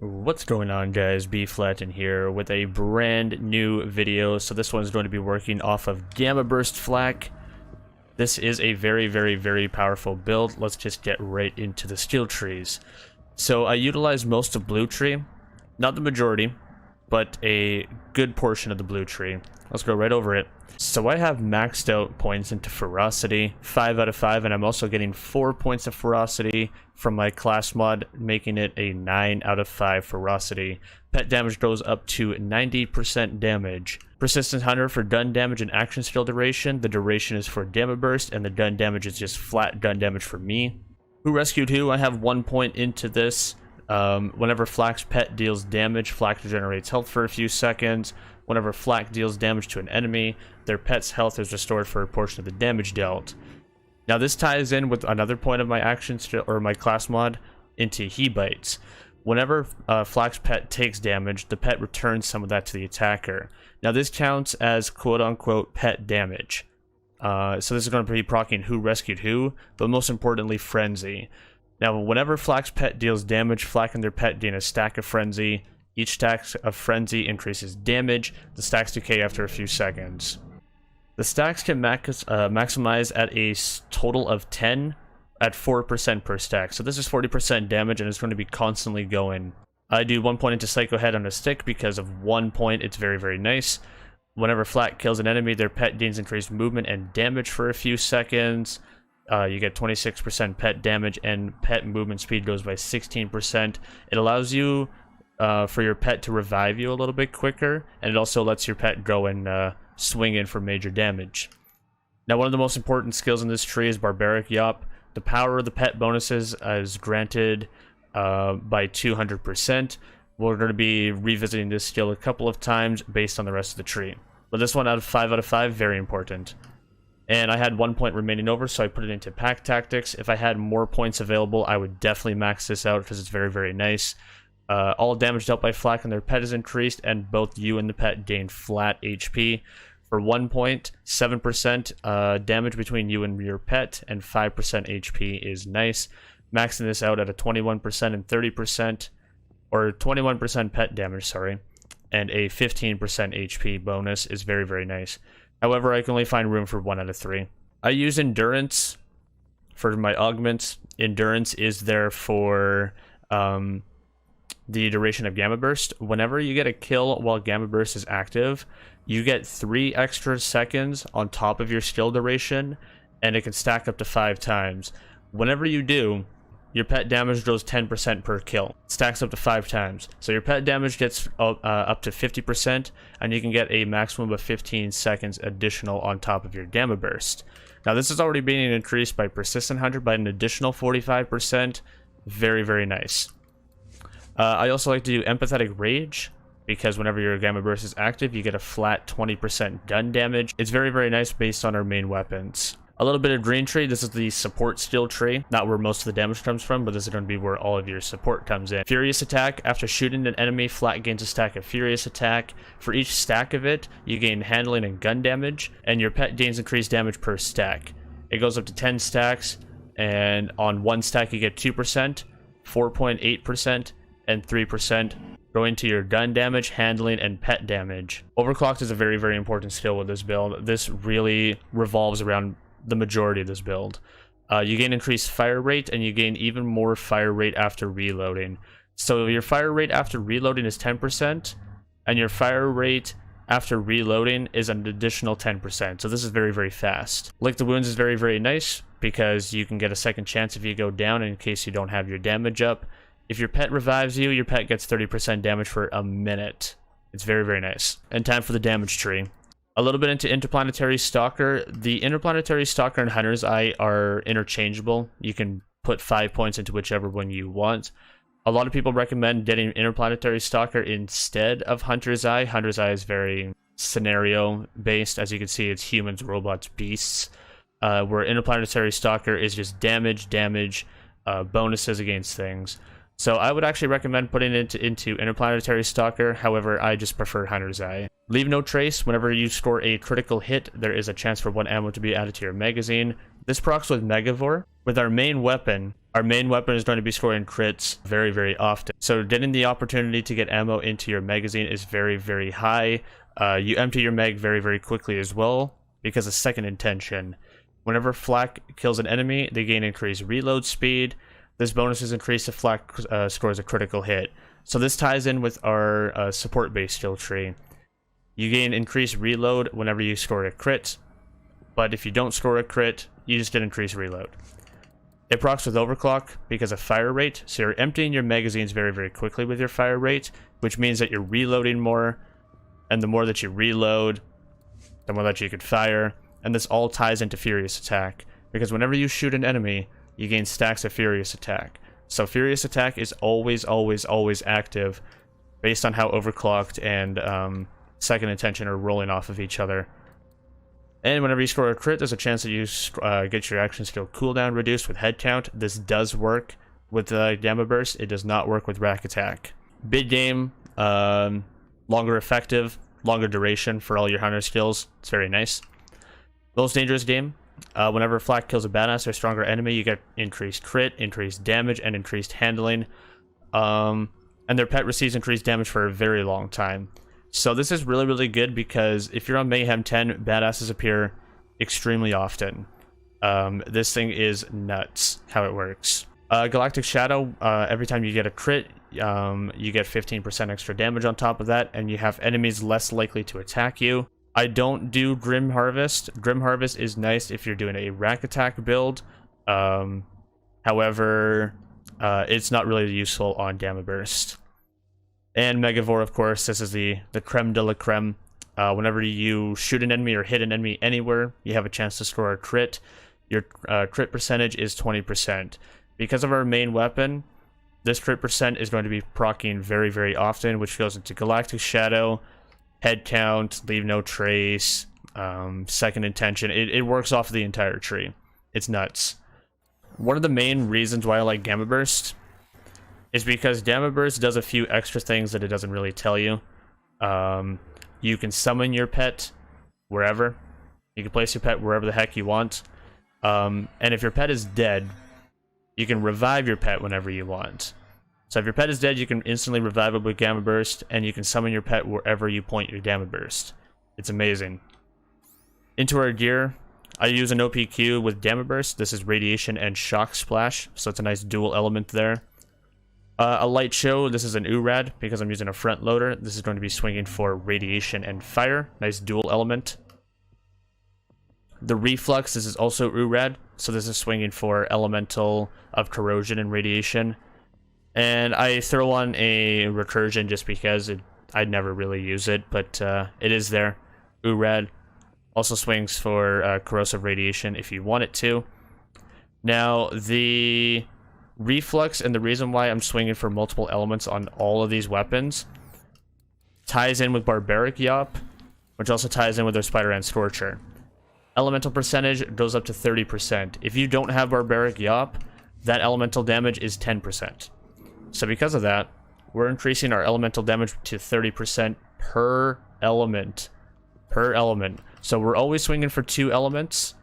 What's going on, guys? Flat in here with a brand new video. So this one's going to be working off of Gamma Burst Flak. This is a very powerful build. Let's just get right into the skill trees. So I utilized most of Blue Tree, not the majority, but a good portion of the Blue Tree. Let's go right over it. So I have maxed out points into Ferocity, 5 out of 5, and I'm also getting 4 points of Ferocity from my class mod, making it a 9 out of 5 Ferocity. Pet damage goes up to 90% damage. Persistent Hunter for gun damage and action skill duration. The duration is for Gamma Burst, and the gun damage is just flat gun damage for me. Who Rescued Who? I have 1 point into this. Whenever Flak's pet deals damage, Flak regenerates health for a few seconds. Whenever Flak deals damage to an enemy, their pet's health is restored for a portion of the damage dealt. Now this ties in with another point of my action or my class mod into He Bites. Whenever Flak's pet takes damage, the pet returns some of that to the attacker. Now this counts as quote-unquote pet damage. So this is going to be proccing Who Rescued Who, but most importantly Frenzy. Now whenever Flak's pet deals damage, Flak and their pet gain a stack of Frenzy. Each stack of Frenzy increases damage. The stacks decay after a few seconds. The stacks can maximize at a total of 10 at 4% per stack. So this is 40% damage and it's going to be constantly going. I do 1 point into Psycho Head on a stick because of 1 point. It's very nice. Whenever Flak kills an enemy, their pet gains increased movement and damage for a few seconds. You get 26% pet damage and pet movement speed goes by 16%. It allows you for your pet to revive you a little bit quicker, and it also lets your pet go and swing in for major damage. Now one of the most important skills in this tree is Barbaric Yop. The power of the pet bonuses is granted by 200%. We're going to be revisiting this skill a couple of times based on the rest of the tree. But this one out of 5 out of 5, very important. And I had 1 point remaining over, so I put it into Pack Tactics. If I had more points available, I would definitely max this out because it's very nice. All damage dealt by Flak and their pet is increased, and both you and the pet gain flat HP. For 1 point, 7% damage between you and your pet, and 5% HP is nice. Maxing this out at a 21% and 30%, or 21% pet damage, sorry, and a 15% HP bonus is very nice. However, I can only find room for 1 out of 3. I use Endurance for my augments. Endurance is there for the duration of Gamma Burst. Whenever you get a kill while Gamma Burst is active, you get 3 extra seconds on top of your skill duration, and it can stack up to 5 times. Whenever you do, your pet damage goes 10% per kill. It stacks up to 5 times. So your pet damage gets up to 50%, and you can get a maximum of 15 seconds additional on top of your Gamma Burst. Now this is already being increased by Persistent Hunter by an additional 45%. Very nice. I also like to do Empathetic Rage, because whenever your Gamma Burst is active, you get a flat 20% gun damage. It's very nice based on our main weapons. A little bit of Green Tree. This is the support skill tree. Not where most of the damage comes from, but this is going to be where all of your support comes in. Furious Attack. After shooting an enemy, Flak gains a stack of Furious Attack. For each stack of it, you gain handling and gun damage, and your pet gains increased damage per stack. It goes up to 10 stacks, and on 1 stack you get 2%, 4.8%, and 3% going to your gun damage, handling, and pet damage. Overclocked is a very important skill with this build. This really revolves around the majority of this build. You gain increased fire rate, and you gain even more fire rate after reloading. So your fire rate after reloading is 10%, and your fire rate after reloading is an additional 10%. So this is very fast. Lick the Wounds is very nice, because you can get a second chance if you go down in case you don't have your damage up. If your pet revives you, your pet gets 30% damage for a minute. It's very nice. And time for the damage tree. A little bit into Interplanetary Stalker. The Interplanetary Stalker and Hunter's Eye are interchangeable. You can put 5 points into whichever one you want. A lot of people recommend getting Interplanetary Stalker instead of Hunter's Eye. Hunter's Eye is very scenario based. As you can see, it's humans, robots, beasts. Where Interplanetary Stalker is just damage, bonuses against things. So I would actually recommend putting it into Interplanetary Stalker, however, I just prefer Hunter's Eye. Leave No Trace. Whenever you score a critical hit, there is a chance for 1 ammo to be added to your magazine. This procs with Megavore. With our main weapon is going to be scoring crits very, very often. So getting the opportunity to get ammo into your magazine is very, very high. You empty your mag very, very quickly as well, because of Second Intention. Whenever Flak kills an enemy, they gain increased reload speed. This bonus is increased if Flak scores a critical hit. So this ties in with our support-based skill tree. You gain increased reload whenever you score a crit, but if you don't score a crit, you just get increased reload. It procs with Overclock because of fire rate, so you're emptying your magazines very, very quickly with your fire rate, which means that you're reloading more, and the more that you reload, the more that you could fire, and this all ties into Furious Attack, because whenever you shoot an enemy, you gain stacks of Furious Attack. So Furious Attack is always, always, always active, based on how Overclocked and Second Intention are rolling off of each other. And whenever you score a crit, there's a chance that you get your action skill cooldown reduced with head count. This does work with Gamma Burst. It does not work with Rack Attack. Big game, longer effective, longer duration for all your hunter skills. It's very nice. Most dangerous game. Whenever Flak kills a badass or stronger enemy, you get increased crit, increased damage, and increased handling. And their pet receives increased damage for a very long time. So this is really, really good because if you're on Mayhem 10, badasses appear extremely often. This thing is nuts how it works. Galactic Shadow, every time you get a crit, you get 15% extra damage on top of that, and you have enemies less likely to attack you. I don't do Grim Harvest. Grim Harvest is nice if you're doing a rack attack build. However, it's not really useful on Gamma Burst. And Megavore, of course, this is the creme de la creme. Whenever you shoot an enemy or hit an enemy anywhere, you have a chance to score a crit. Your crit percentage is 20%. Because of our main weapon, this crit percent is going to be proccing very, very often, which goes into Galactic Shadow, Head Count, Leave No Trace, Second Intention. It works off the entire tree. It's nuts. One of the main reasons why I like Gamma Burst is because Gamma Burst does a few extra things that it doesn't really tell you. You can summon your pet wherever. You can place your pet wherever the heck you want. And if your pet is dead, you can revive your pet whenever you want. So if your pet is dead, you can instantly revive it with Gamma Burst, and you can summon your pet wherever you point your Gamma Burst. It's amazing. Into our gear, I use an OPQ with Gamma Burst. This is Radiation and Shock Splash, so it's a nice dual element there. A light show, this is an URAD, because I'm using a front loader. This is going to be swinging for Radiation and Fire. Nice dual element. The Reflux, this is also URAD, so this is swinging for Elemental of Corrosion and Radiation. And I throw on a Recursion just because I'd never really use it, but it is there. URAD also swings for Corrosive Radiation if you want it to. Now, the Reflux, and the reason why I'm swinging for multiple elements on all of these weapons, ties in with Barbaric Yop, which also ties in with their Spider-Man Scorcher. Elemental percentage goes up to 30%. If you don't have Barbaric Yop, that elemental damage is 10%. So because of that, we're increasing our elemental damage to 30% per element. Per element. So we're always swinging for 2 elements.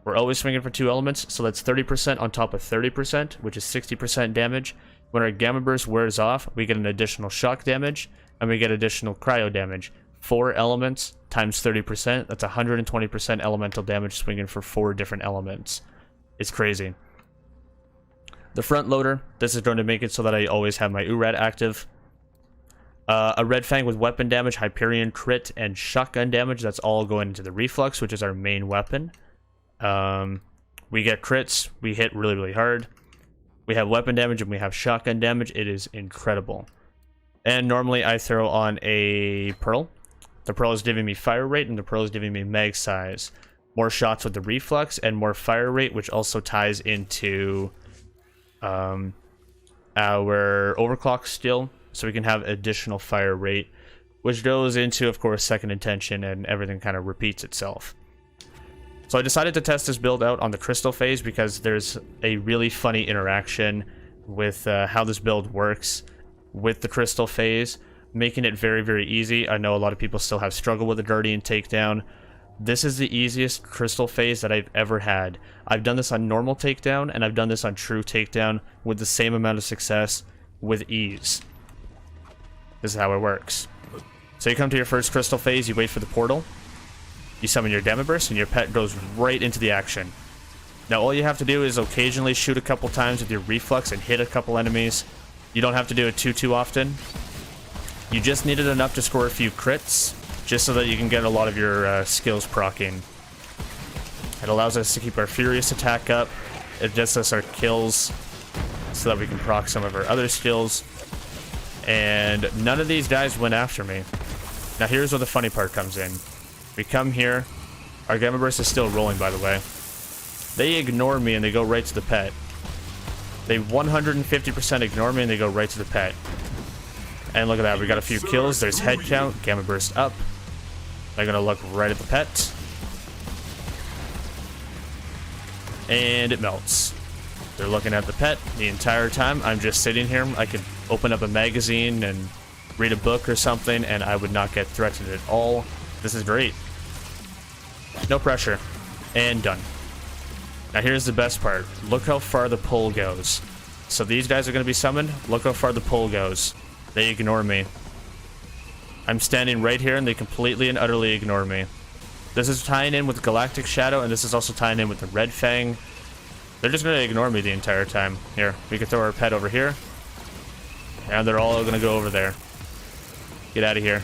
We're always swinging for 2 elements, so that's 30% on top of 30%, which is 60% damage. When our Gamma Burst wears off, we get an additional shock damage, and we get additional cryo damage. 4 elements times 30%, that's 120% elemental damage swinging for 4 different elements. It's crazy. The front loader, this is going to make it so that I always have my URAD active. A Red Fang with weapon damage, Hyperion crit, and shotgun damage, that's all going into the Reflux, which is our main weapon. We get crits, we hit really, really hard. We have weapon damage and we have shotgun damage. It is incredible. And normally I throw on a Pearl. The Pearl is giving me fire rate, and the Pearl is giving me mag size. More shots with the Reflux, and more fire rate, which also ties into our overclock still, so we can have additional fire rate, which goes into, of course, Second Intention, and everything kind of repeats itself. So I decided to test this build out on the crystal phase because there's a really funny interaction with how this build works with the crystal phase, making it very, very easy. I know a lot of people still have struggle with the Guardian takedown. This is the easiest crystal phase that I've ever had. I've done this on normal takedown, and I've done this on true takedown with the same amount of success with ease. This is how it works. So you come to your first crystal phase, you wait for the portal, you summon your Gamma Burst, and your pet goes right into the action. Now all you have to do is occasionally shoot a couple times with your reflex and hit a couple enemies. You don't have to do it too often. You just need it enough to score a few crits, just so that you can get a lot of your skills proccing. It allows us to keep our Furious attack up. It gets us our kills so that we can proc some of our other skills. And none of these guys went after me. Now here's where the funny part comes in. We come here. Our Gamma Burst is still rolling, by the way. They ignore me and they go right to the pet. They 150% ignore me and they go right to the pet. And look at that, we got a few kills. There's head count, Gamma Burst up. They're gonna look right at the pet. And it melts. They're looking at the pet the entire time. I'm just sitting here. I could open up a magazine and read a book or something and I would not get threatened at all. This is great. No pressure. And done. Now here's the best part. Look how far the pull goes. So these guys are going to be summoned. Look how far the pull goes. They ignore me. I'm standing right here and they completely and utterly ignore me. This is tying in with Galactic Shadow and this is also tying in with the Red Fang. They're just going to ignore me the entire time. Here, we can throw our pet over here. And they're all going to go over there. Get out of here.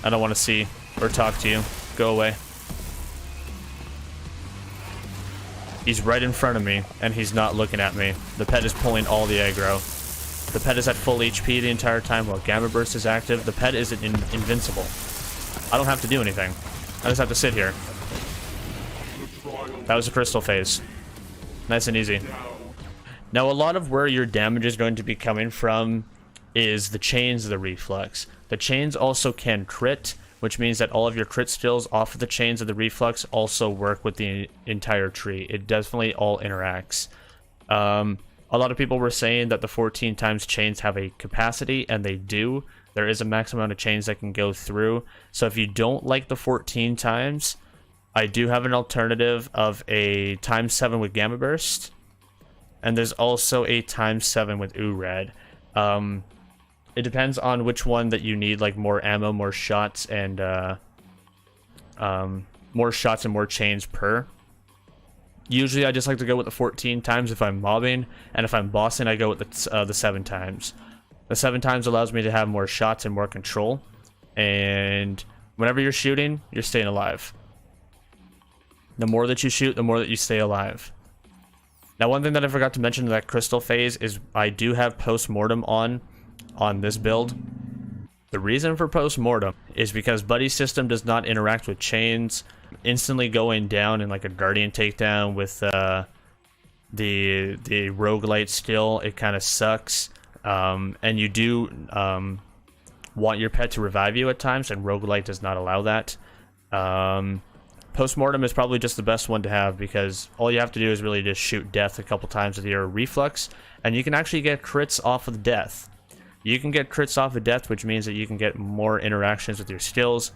I don't want to see or talk to you. Go away. He's right in front of me, and he's not looking at me. The pet is pulling all the aggro. The pet is at full HP the entire time while Gamma Burst is active. The pet is invincible. I don't have to do anything. I just have to sit here. That was a crystal phase. Nice and easy. Now, a lot of where your damage is going to be coming from is the chains of the reflex. The chains also can crit, which means that all of your crit skills off of the chains of the reflex also work with the entire tree. It definitely all interacts. A lot of people were saying that the 14 times chains have a capacity, and they do. There is a max amount of chains that can go through. So if you don't like the 14 times, I do have an alternative of a ×7 with Gamma Burst. And there's also a ×7 with URAD. It depends on which one that you need, like more ammo, more shots, and more chains per. Usually I just like to go with the 14 times if I'm mobbing, and if I'm bossing I go with the 7 times. The 7 times allows me to have more shots and more control, and whenever you're shooting, you're staying alive. The more that you shoot, the more that you stay alive. Now, one thing that I forgot to mention in that crystal phase is I do have post-mortem on this build. The reason for post-mortem is because Buddy System does not interact with chains. Instantly going down in like a Guardian takedown with the roguelite skill, it kind of sucks. And you do want your pet to revive you at times, and roguelite does not allow that. Post-mortem is probably just the best one to have because all you have to do is really just shoot death a couple times with your reflex, and you can actually get crits off of death. You can get crits off of death, which means that you can get more interactions with your skills.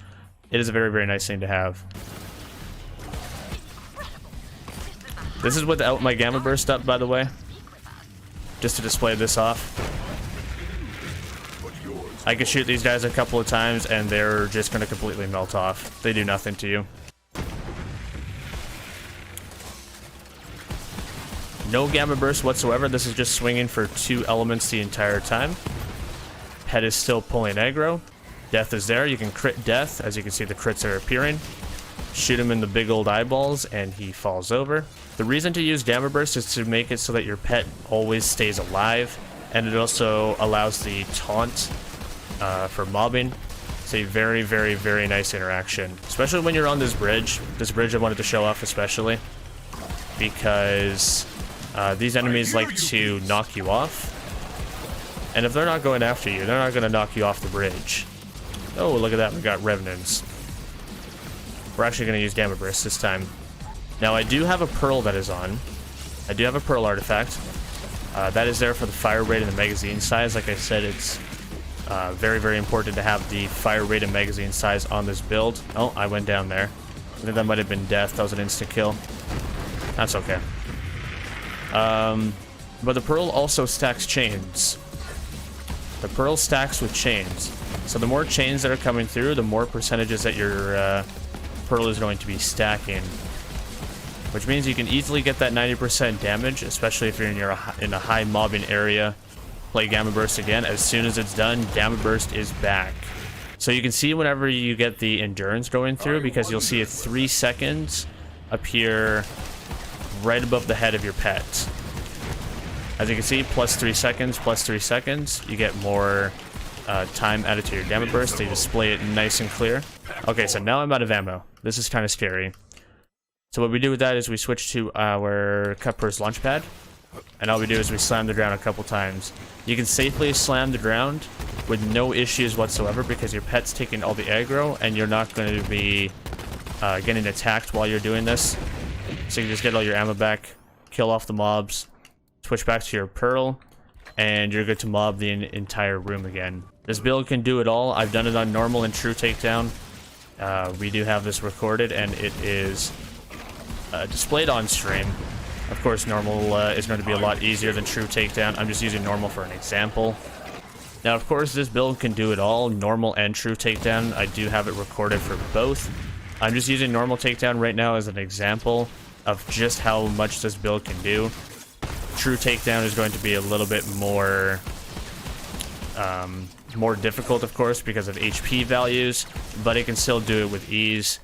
It is a very, very nice thing to have. This is without my Gamma Burst up, by the way. Just to display this off. I could shoot these guys a couple of times and they're just going to completely melt off. They do nothing to you. No Gamma Burst whatsoever. This is just swinging for 2 elements the entire time. Pet is still pulling aggro. Death is there. You can crit death. As you can see, the crits are appearing. Shoot him in the big old eyeballs and he falls over. The reason to use Gamma Burst is to make it so that your pet always stays alive, and it also allows the taunt for mobbing. It's a very, very, very nice interaction, especially when you're on this bridge. This bridge I wanted to show off especially because these enemies like to knock you off, and if they're not going after you, they're not going to knock you off the bridge. Oh, look at that, we got Revenants. We're actually going to use Gamma Burst this time. Now, I do have a Pearl that is on. I do have a Pearl artifact. That is there for the fire rate and the magazine size. Like I said, it's very, very important to have the fire rate and magazine size on this build. Oh, I went down there. I think that might have been death. That was an instant kill. That's okay. But the pearl also stacks chains. The pearl stacks with chains. So the more chains that are coming through, the more percentages that your pearl is going to be stacking. Which means you can easily get that 90% damage, especially if you're in a high mobbing area. Play Gamma Burst again. As soon as it's done, Gamma Burst is back. So you can see whenever you get the endurance going through, because you'll see it 3 seconds appear right above the head of your pet. As you can see, plus 3 seconds, you get more time added to your Gamma Burst. They display it nice and clear. Okay, so now I'm out of ammo. This is kind of scary. So what we do with that is we switch to our Cutpurse Launchpad, and all we do is we slam the ground a couple times. You can safely slam the ground with no issues whatsoever because your pet's taking all the aggro, and you're not going to be getting attacked while you're doing this. So you can just get all your ammo back, kill off the mobs, switch back to your pearl, and you're good to mob the entire room again. This build can do it all. I've done it on normal and true takedown. We do have this recorded, and it is displayed on stream. Of course, normal is going to be a lot easier than true takedown. I'm just using normal for an example. Now, of course, this build can do it all, normal and true takedown. I do have it recorded for both. I'm just using normal takedown right now as an example of just how much this build can do. True takedown is going to be a little bit more difficult, of course, because of HP values, but it can still do it with ease.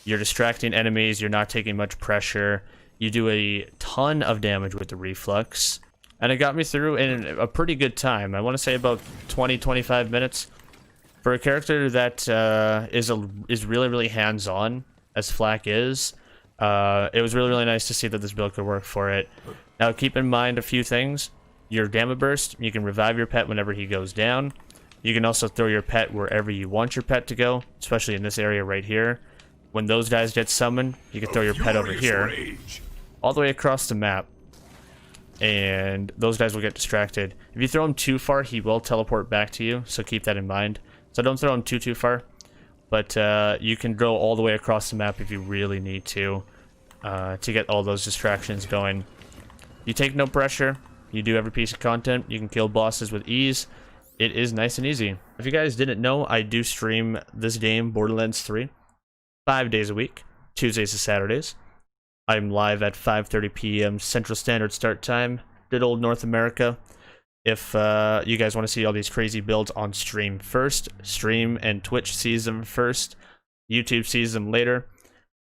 You're distracting enemies, you're not taking much pressure, you do a ton of damage with the reflux, and it got me through in a pretty good time. I want to say about 20-25 minutes. For a character that is really, really hands-on, as Fl4k is, it was really, really nice to see that this build could work for it. Now, keep in mind a few things. Your Gamma Burst, you can revive your pet whenever he goes down. You can also throw your pet wherever you want your pet to go, especially in this area right here. When those guys get summoned, you can throw your pet over here, all the way across the map, and those guys will get distracted. If you throw him too far, he will teleport back to you, so keep that in mind. So don't throw him too far, but you can go all the way across the map if you really need to get all those distractions going. You take no pressure, you do every piece of content, you can kill bosses with ease. It is nice and easy. If you guys didn't know, I do stream this game, Borderlands 3. 5 days a week, Tuesdays to Saturdays. I'm live at 5:30 p.m. Central Standard Start Time, good old North America. If you guys want to see all these crazy builds on stream first, stream and Twitch sees them first, YouTube sees them later.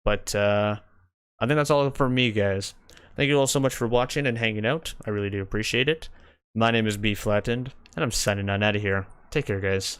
But I think that's all for me, guys. Thank you all so much for watching and hanging out. I really do appreciate it. My name is Fl4k+Game, and I'm signing on out of here. Take care, guys.